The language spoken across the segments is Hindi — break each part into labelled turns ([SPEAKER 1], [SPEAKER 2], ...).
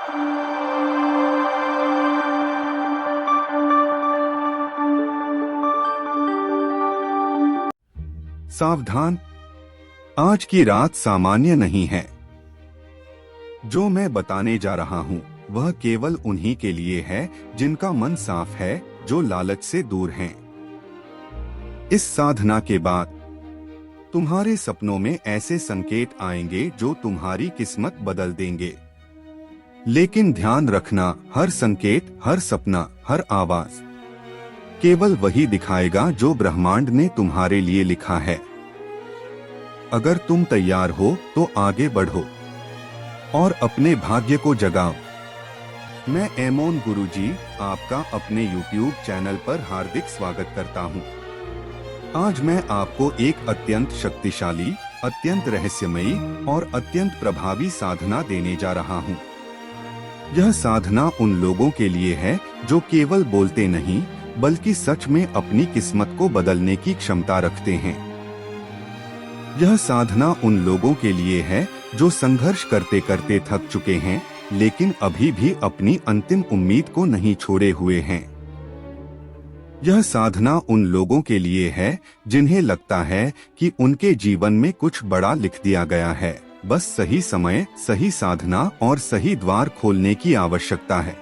[SPEAKER 1] सावधान, आज की रात सामान्य नहीं है। जो मैं बताने जा रहा हूँ वह केवल उन्हीं के लिए है जिनका मन साफ है, जो लालच से दूर हैं। इस साधना के बाद तुम्हारे सपनों में ऐसे संकेत आएंगे जो तुम्हारी किस्मत बदल देंगे। लेकिन ध्यान रखना, हर संकेत, हर सपना, हर आवाज केवल वही दिखाएगा जो ब्रह्मांड ने तुम्हारे लिए लिखा है। अगर तुम तैयार हो तो आगे बढ़ो और अपने भाग्य को जगाओ। मैं एमोन गुरुजी आपका अपने YouTube चैनल पर हार्दिक स्वागत करता हूं। आज मैं आपको एक अत्यंत शक्तिशाली, अत्यंत रहस्यमयी और अत्यंत प्रभावी साधना देने जा रहा हूं। यह साधना उन लोगों के लिए है जो केवल बोलते नहीं बल्कि सच में अपनी किस्मत को बदलने की क्षमता रखते हैं। यह साधना उन लोगों के लिए है जो संघर्ष करते करते थक चुके हैं लेकिन अभी भी अपनी अंतिम उम्मीद को नहीं छोड़े हुए हैं। यह साधना उन लोगों के लिए है जिन्हें लगता है कि उनके जीवन में कुछ बड़ा लिख दिया गया है, बस सही समय, सही साधना और सही द्वार खोलने की आवश्यकता है।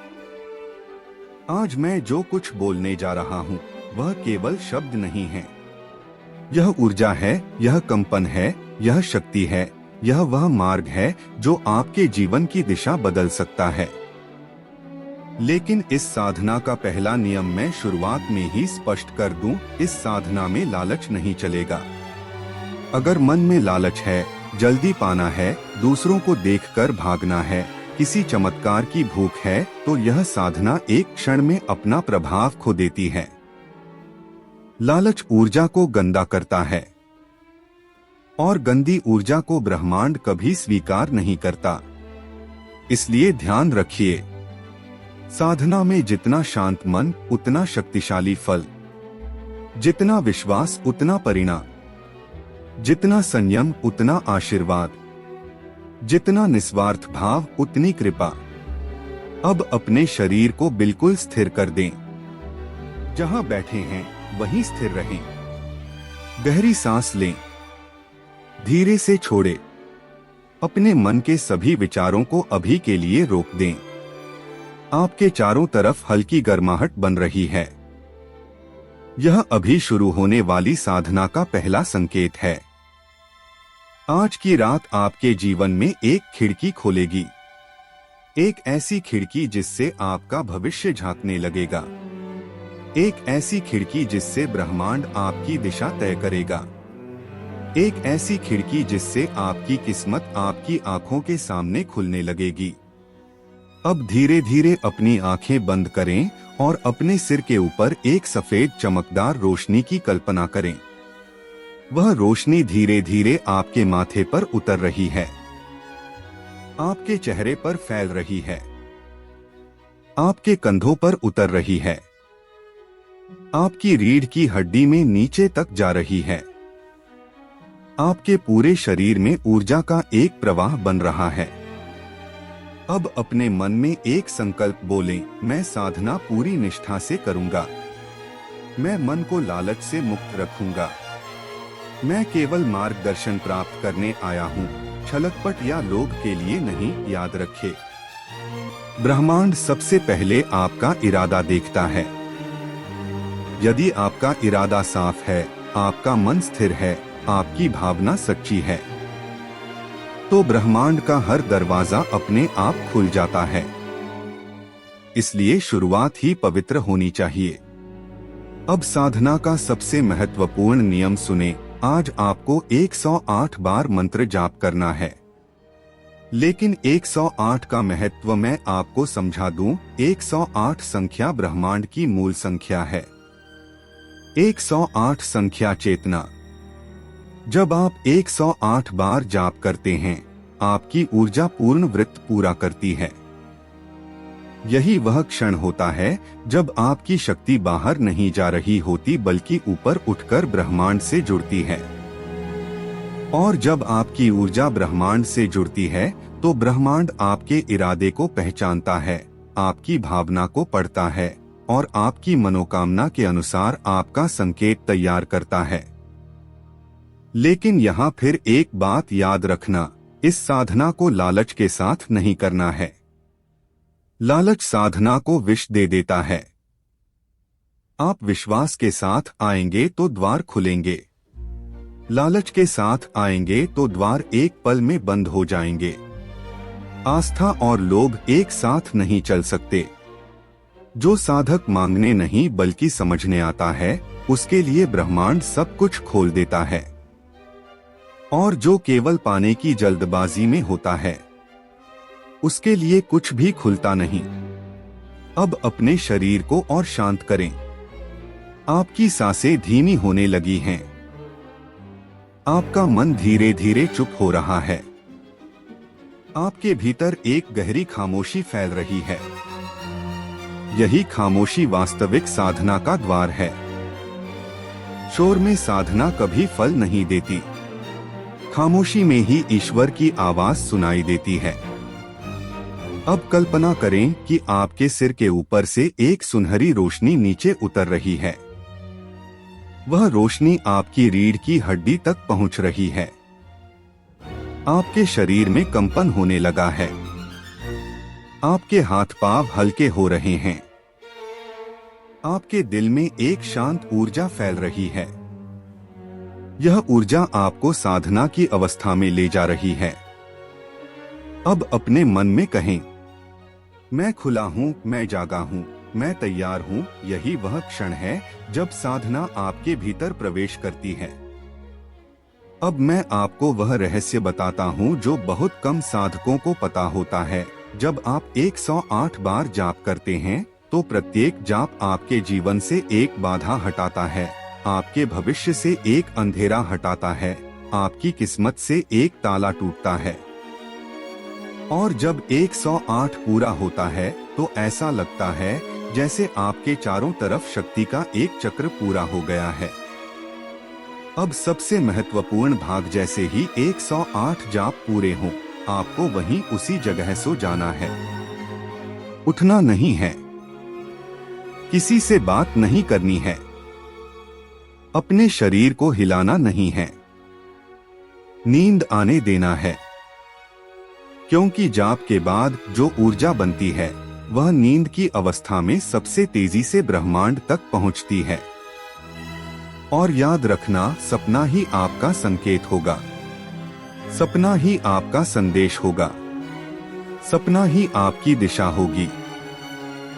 [SPEAKER 1] आज मैं जो कुछ बोलने जा रहा हूँ वह केवल शब्द नहीं है। यह ऊर्जा है, यह कंपन है, यह शक्ति है, यह वह मार्ग है जो आपके जीवन की दिशा बदल सकता है। लेकिन इस साधना का पहला नियम मैं शुरुआत में ही स्पष्ट कर दूं, इस साधना में लालच नहीं चलेगा। अगर मन में लालच है, जल्दी पाना है, दूसरों को देखकर भागना है, किसी चमत्कार की भूख है, तो यह साधना एक क्षण में अपना प्रभाव खो देती है। लालच ऊर्जा को गंदा करता है और गंदी ऊर्जा को ब्रह्मांड कभी स्वीकार नहीं करता। इसलिए ध्यान रखिए, साधना में जितना शांत मन उतना शक्तिशाली फल, जितना विश्वास उतना परिणाम, जितना संयम उतना आशीर्वाद, जितना निस्वार्थ भाव उतनी कृपा। अब अपने शरीर को बिल्कुल स्थिर कर दें। जहां बैठे हैं वहीं स्थिर रहें। गहरी सांस लें, धीरे से छोड़ें। अपने मन के सभी विचारों को अभी के लिए रोक दें। आपके चारों तरफ हल्की गर्माहट बन रही है। यह अभी शुरू होने वाली साधना का पहला संकेत है। आज की रात आपके जीवन में एक खिड़की खोलेगी, एक ऐसी खिड़की जिससे आपका भविष्य झांकने लगेगा, एक ऐसी खिड़की जिससे ब्रह्मांड आपकी दिशा तय करेगा, एक ऐसी खिड़की जिससे आपकी किस्मत आपकी आंखों के सामने खुलने लगेगी। अब धीरे धीरे अपनी आंखें बंद करें और अपने सिर के ऊपर एक सफेद चमकदार रोशनी की कल्पना करें। वह रोशनी धीरे धीरे आपके माथे पर उतर रही है, आपके चेहरे पर फैल रही है, आपके कंधों पर उतर रही है, आपकी रीढ़ की हड्डी में नीचे तक जा रही है। आपके पूरे शरीर में ऊर्जा का एक प्रवाह बन रहा है। अब अपने मन में एक संकल्प बोलें, मैं साधना पूरी निष्ठा से करूंगा। मैं मन को लालच से मुक्त रखूंगा। मैं केवल मार्गदर्शन प्राप्त करने आया हूँ, छलकपट या लोभ के लिए नहीं। याद रखें, ब्रह्मांड सबसे पहले आपका इरादा देखता है। यदि आपका इरादा साफ है, आपका मन स्थिर है, आपकी भावना सच्ची है, तो ब्रह्मांड का हर दरवाजा अपने आप खुल जाता है। इसलिए शुरुआत ही पवित्र होनी चाहिए। अब साधना का सबसे महत्वपूर्ण नियम सुने। आज आपको 108 बार मंत्र जाप करना है। लेकिन 108 का महत्व मैं आपको समझा दूं। 108 संख्या ब्रह्मांड की मूल संख्या है। 108 संख्या चेतना। जब आप 108 बार जाप करते हैं, आपकी ऊर्जा पूर्ण वृत्त पूरा करती है। यही वह क्षण होता है जब आपकी शक्ति बाहर नहीं जा रही होती बल्कि ऊपर उठकर ब्रह्मांड से जुड़ती है। और जब आपकी ऊर्जा ब्रह्मांड से जुड़ती है तो ब्रह्मांड आपके इरादे को पहचानता है, आपकी भावना को पढ़ता है और आपकी मनोकामना के अनुसार आपका संकेत तैयार करता है। लेकिन यहाँ फिर एक बात याद रखना, इस साधना को लालच के साथ नहीं करना है। लालच साधना को विष दे देता है। आप विश्वास के साथ आएंगे तो द्वार खुलेंगे, लालच के साथ आएंगे तो द्वार एक पल में बंद हो जाएंगे। आस्था और लोभ एक साथ नहीं चल सकते। जो साधक मांगने नहीं बल्कि समझने आता है, उसके लिए ब्रह्मांड सब कुछ खोल देता है। और जो केवल पाने की जल्दबाजी में होता है, उसके लिए कुछ भी खुलता नहीं। अब अपने शरीर को और शांत करें। आपकी सांसें धीमी होने लगी हैं। आपका मन धीरे धीरे चुप हो रहा है। आपके भीतर एक गहरी खामोशी फैल रही है। यही खामोशी वास्तविक साधना का द्वार है। शोर में साधना कभी फल नहीं देती। खामोशी में ही ईश्वर की आवाज सुनाई देती है। अब कल्पना करें कि आपके सिर के ऊपर से एक सुनहरी रोशनी नीचे उतर रही है। वह रोशनी आपकी रीढ़ की हड्डी तक पहुंच रही है। आपके शरीर में कंपन होने लगा है। आपके हाथ पांव हल्के हो रहे हैं। आपके दिल में एक शांत ऊर्जा फैल रही है। यह ऊर्जा आपको साधना की अवस्था में ले जा रही है। अब अपने मन में कहें, मैं खुला हूं, मैं जागा हूं, मैं तैयार हूं। यही वह क्षण है जब साधना आपके भीतर प्रवेश करती है। अब मैं आपको वह रहस्य बताता हूं जो बहुत कम साधकों को पता होता है। जब आप 108 बार जाप करते हैं तो प्रत्येक जाप आपके जीवन से एक बाधा हटाता है, आपके भविष्य से एक अंधेरा हटाता है, आपकी किस्मत से एक ताला टूटता है। और जब 108 पूरा होता है तो ऐसा लगता है जैसे आपके चारों तरफ शक्ति का एक चक्र पूरा हो गया है। अब सबसे महत्वपूर्ण भाग, जैसे ही 108 जाप पूरे हों, आपको वहीं उसी जगह सो जाना है। उठना नहीं है, किसी से बात नहीं करनी है, अपने शरीर को हिलाना नहीं है, नींद आने देना है। क्योंकि जाप के बाद जो ऊर्जा बनती है वह नींद की अवस्था में सबसे तेजी से ब्रह्मांड तक पहुंचती है। और याद रखना, सपना ही आपका संकेत होगा, सपना ही आपका संदेश होगा, सपना ही आपकी दिशा होगी।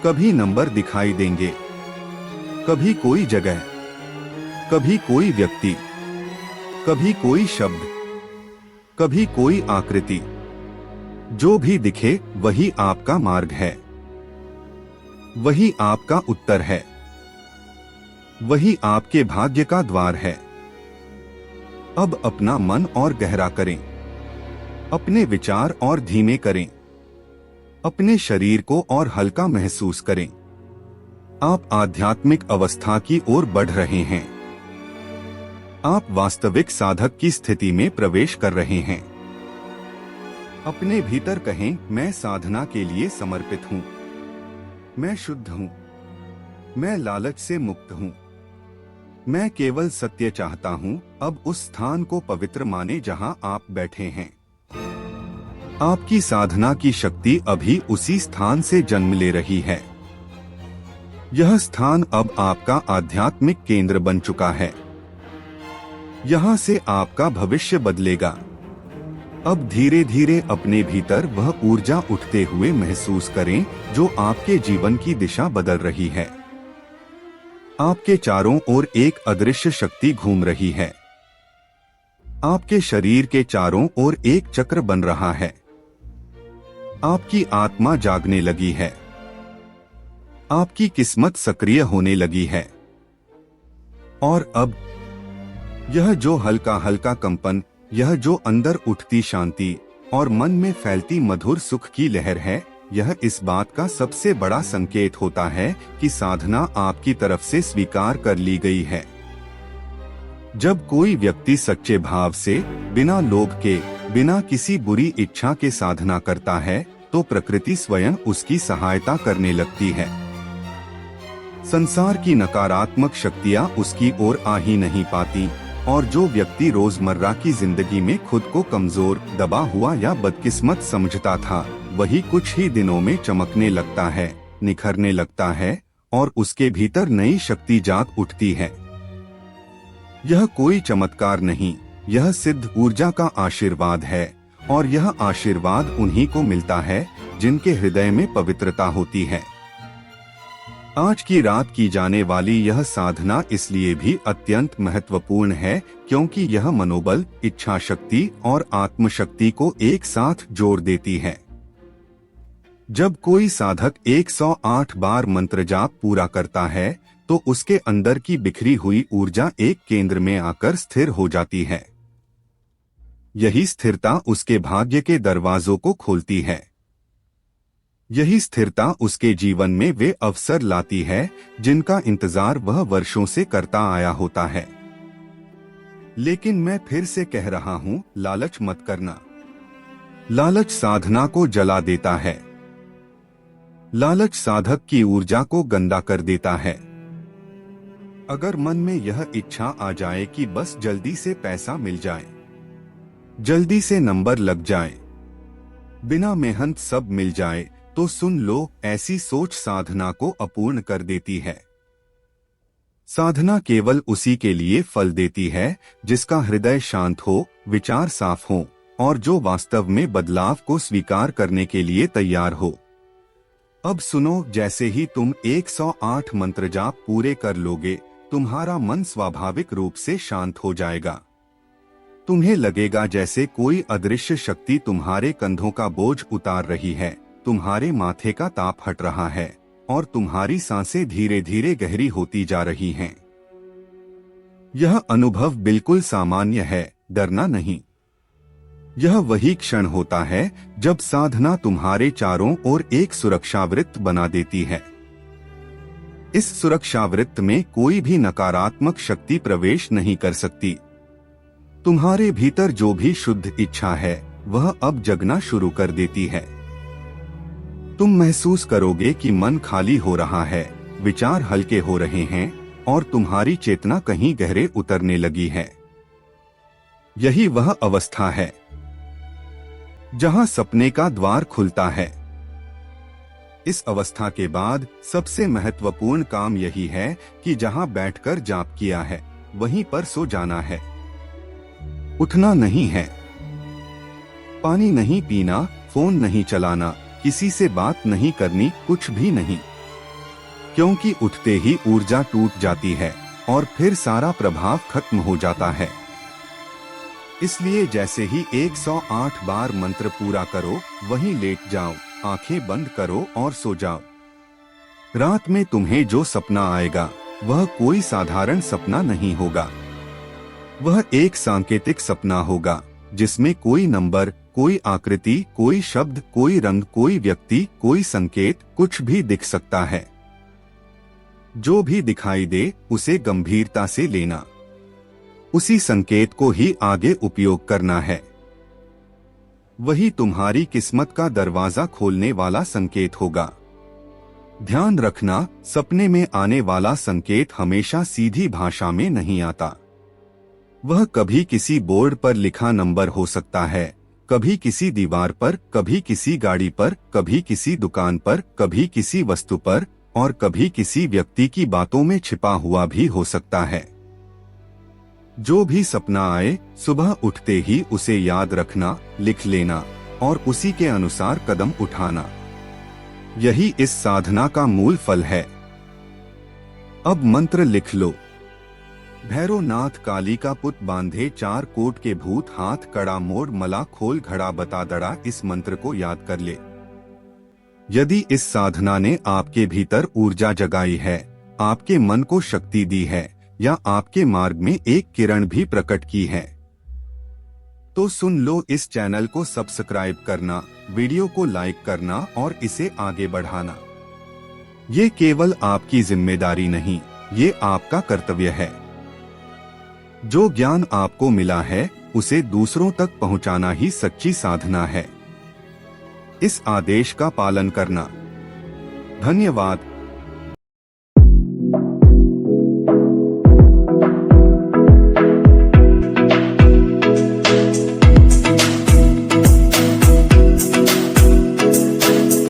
[SPEAKER 1] कभी नंबर दिखाई देंगे, कभी कोई जगह, कभी कोई व्यक्ति, कभी कोई शब्द, कभी कोई आकृति। जो भी दिखे वही आपका मार्ग है, वही आपका उत्तर है, वही आपके भाग्य का द्वार है। अब अपना मन और गहरा करें, अपने विचार और धीमे करें, अपने शरीर को और हल्का महसूस करें। आप आध्यात्मिक अवस्था की ओर बढ़ रहे हैं। आप वास्तविक साधक की स्थिति में प्रवेश कर रहे हैं। अपने भीतर कहें, मैं साधना के लिए समर्पित हूँ, मैं शुद्ध हूँ, मैं लालच से मुक्त हूँ, मैं केवल सत्य चाहता हूँ। अब उस स्थान को पवित्र माने जहाँ आप बैठे हैं। आपकी साधना की शक्ति अभी उसी स्थान से जन्म ले रही है। यह स्थान अब आपका आध्यात्मिक केंद्र बन चुका है। यहाँ से आपका भविष्य बदलेगा। अब धीरे धीरे अपने भीतर वह ऊर्जा उठते हुए महसूस करें जो आपके जीवन की दिशा बदल रही है। आपके चारों ओर एक अदृश्य शक्ति घूम रही है। आपके शरीर के चारों ओर एक चक्र बन रहा है। आपकी आत्मा जागने लगी है। आपकी किस्मत सक्रिय होने लगी है। और अब यह जो हल्का हल्का कंपन, यह जो अंदर उठती शांति और मन में फैलती मधुर सुख की लहर है, यह इस बात का सबसे बड़ा संकेत होता है कि साधना आपकी तरफ से स्वीकार कर ली गई है। जब कोई व्यक्ति सच्चे भाव से, बिना लोभ के, बिना किसी बुरी इच्छा के साधना करता है तो प्रकृति स्वयं उसकी सहायता करने लगती है। संसार की नकारात्मक शक्तियां उसकी ओर आ ही नहीं पाती, और जो व्यक्ति रोजमर्रा की जिंदगी में खुद को कमजोर, दबा हुआ या बदकिस्मत समझता था, वही कुछ ही दिनों में चमकने लगता है, निखरने लगता है और उसके भीतर नई शक्ति जाग उठती है। यह कोई चमत्कार नहीं, यह सिद्ध ऊर्जा का आशीर्वाद है, और यह आशीर्वाद उन्हीं को मिलता है जिनके हृदय में पवित्रता होती है। आज की रात की जाने वाली यह साधना इसलिए भी अत्यंत महत्वपूर्ण है क्योंकि यह मनोबल, इच्छा शक्ति और आत्मशक्ति को एक साथ जोड़ देती है। जब कोई साधक 108 बार मंत्र जाप पूरा करता है तो उसके अंदर की बिखरी हुई ऊर्जा एक केंद्र में आकर स्थिर हो जाती है। यही स्थिरता उसके भाग्य के दरवाजों को खोलती है। यही स्थिरता उसके जीवन में वे अवसर लाती है जिनका इंतजार वह वर्षों से करता आया होता है। लेकिन मैं फिर से कह रहा हूं, लालच मत करना। लालच साधना को जला देता है। लालच साधक की ऊर्जा को गंदा कर देता है। अगर मन में यह इच्छा आ जाए कि बस जल्दी से पैसा मिल जाए, जल्दी से नंबर लग जाए, बिना मेहनत सब मिल जाए, तो सुन लो, ऐसी सोच साधना को अपूर्ण कर देती है। साधना केवल उसी के लिए फल देती है जिसका हृदय शांत हो, विचार साफ हो और जो वास्तव में बदलाव को स्वीकार करने के लिए तैयार हो। अब सुनो, जैसे ही तुम 108 मंत्र जाप पूरे कर लोगे, तुम्हारा मन स्वाभाविक रूप से शांत हो जाएगा। तुम्हें लगेगा जैसे कोई अदृश्य शक्ति तुम्हारे कंधों का बोझ उतार रही है, तुम्हारे माथे का ताप हट रहा है और तुम्हारी सांसें धीरे धीरे गहरी होती जा रही हैं। यह अनुभव बिल्कुल सामान्य है, डरना नहीं। यह वही क्षण होता है जब साधना तुम्हारे चारों ओर एक सुरक्षावृत्त बना देती है। इस सुरक्षावृत्त में कोई भी नकारात्मक शक्ति प्रवेश नहीं कर सकती। तुम्हारे भीतर जो भी शुद्ध इच्छा है वह अब जगना शुरू कर देती है। तुम महसूस करोगे कि मन खाली हो रहा है, विचार हल्के हो रहे हैं और तुम्हारी चेतना कहीं गहरे उतरने लगी है। यही वह अवस्था है जहां सपने का द्वार खुलता है। इस अवस्था के बाद सबसे महत्वपूर्ण काम यही है कि जहां बैठकर जाप किया है वहीं पर सो जाना है। उठना नहीं है, पानी नहीं पीना, फोन नहीं चलाना, किसी से बात नहीं करनी, कुछ भी नहीं, क्योंकि उठते ही ऊर्जा टूट जाती है और फिर सारा प्रभाव खत्म हो जाता है। इसलिए जैसे ही 108 बार मंत्र पूरा करो, वहीं लेट जाओ, आंखें बंद करो और सो जाओ। रात में तुम्हें जो सपना आएगा वह कोई साधारण सपना नहीं होगा। वह एक सांकेतिक सपना होगा जिसमें कोई नंबर, कोई आकृति, कोई शब्द, कोई रंग, कोई व्यक्ति, कोई संकेत, कुछ भी दिख सकता है। जो भी दिखाई दे उसे गंभीरता से लेना, उसी संकेत को ही आगे उपयोग करना है। वही तुम्हारी किस्मत का दरवाजा खोलने वाला संकेत होगा। ध्यान रखना, सपने में आने वाला संकेत हमेशा सीधी भाषा में नहीं आता। वह कभी किसी बोर्ड पर लिखा नंबर हो सकता है, कभी किसी दीवार पर, कभी किसी गाड़ी पर, कभी किसी दुकान पर, कभी किसी वस्तु पर और कभी किसी व्यक्ति की बातों में छिपा हुआ भी हो सकता है। जो भी सपना आए, सुबह उठते ही उसे याद रखना, लिख लेना और उसी के अनुसार कदम उठाना। यही इस साधना का मूल फल है। अब मंत्र लिख लो। भैरो नाथ काली का पुत बांधे, चार कोट के भूत, हाथ कड़ा मोड़, मला खोल घड़ा बता दड़ा। इस मंत्र को याद कर ले। यदि इस साधना ने आपके भीतर ऊर्जा जगाई है, आपके मन को शक्ति दी है या आपके मार्ग में एक किरण भी प्रकट की है, तो सुन लो, इस चैनल को सब्सक्राइब करना, वीडियो को लाइक करना और इसे आगे बढ़ाना। ये केवल आपकी जिम्मेदारी नहीं, ये आपका कर्तव्य है। जो ज्ञान आपको मिला है उसे दूसरों तक पहुंचाना ही सच्ची साधना है। इस आदेश का पालन करना। धन्यवाद।